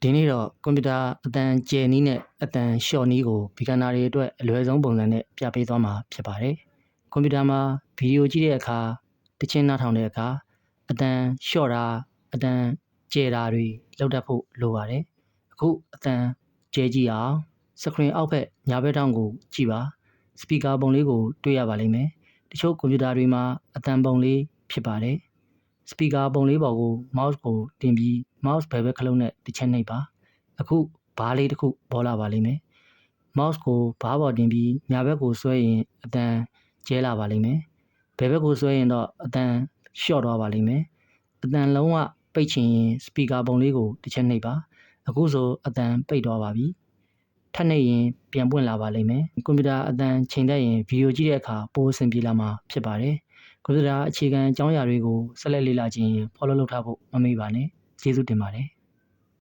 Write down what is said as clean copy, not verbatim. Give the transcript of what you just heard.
ဒီနေ့တော့ကွန်ပျူတာအတန်ကျယ်နည်းနဲ့အတန်လျှော့နည်းကို beginner တွေအတွက်အလွယ်ဆုံးပုံစံနဲ့ပြပေးသွားမှာဖြစ်ပါတယ်။ကွန်ပျူတာမှာဗီဒီယိုကြည့်တဲ့အခါတခြင်းနားထောင်တဲ့အခါအတန်လျှော့တာအတန်ကျယ်တာတွေလုပ်တတ်ဖို့လိုပါတယ်။အခုအတန်ကျယ်ကြည့်အောင် screen အောက်ဘက်ညာဘက်ထောင့်ကိုကြည့်ပါ။ speaker ပုံလေးကိုတွေ့ရပါလိမ့်မယ်။တချို့ကွန်ပျူတာတွေမှာအတန်ပုံလေးဖြစ်ပါတယ်။ speaker ပုံလေးပေါ်ကို mouse ကိုတင်ပြီး mouse ဘယ်ဘက်ခလုံးနဲ့တစ်ချက်နှိပ်ပါအခုဘားလေးတစ်ခုပေါ်လာပါလိမ့်မယ် mouse ကိုဘားပေါ်တင်ပြီးညာဘက်ကိုဆွဲရင်အတန်ကျဲလာပါလိမ့်မယ်ဘယ်ဘက်ကိုဆွဲရင်တော့အတန်လျှော့သွားပါလိမ့်မယ်အတန်လုံးဝပိတ်ချင်ရင် speaker ပုံလေးကိုတစ်ချက်နှိပ်ပါအခုဆိုအတန်ပိတ်သွားပါပြီထပ်နှိပ်ရင်ပြန်ပွင့်လာပါလိမ့်မယ်ကွန်ပျူတာအတန်ချိန်တတ်ရင်ဗီဒီယိုကြည့်တဲ့အခါပိုအဆင်ပြေလာမှာဖြစ်ပါတယ်ကွန်ပျူတာအခြေခံအကြောင်းအရာတွေကိုဆက်လက်လေ့လာခြင်း follow လုပ်ထားဖို့မမေ့ပါနဲ့ကျေးဇူးတင်ပါတယ်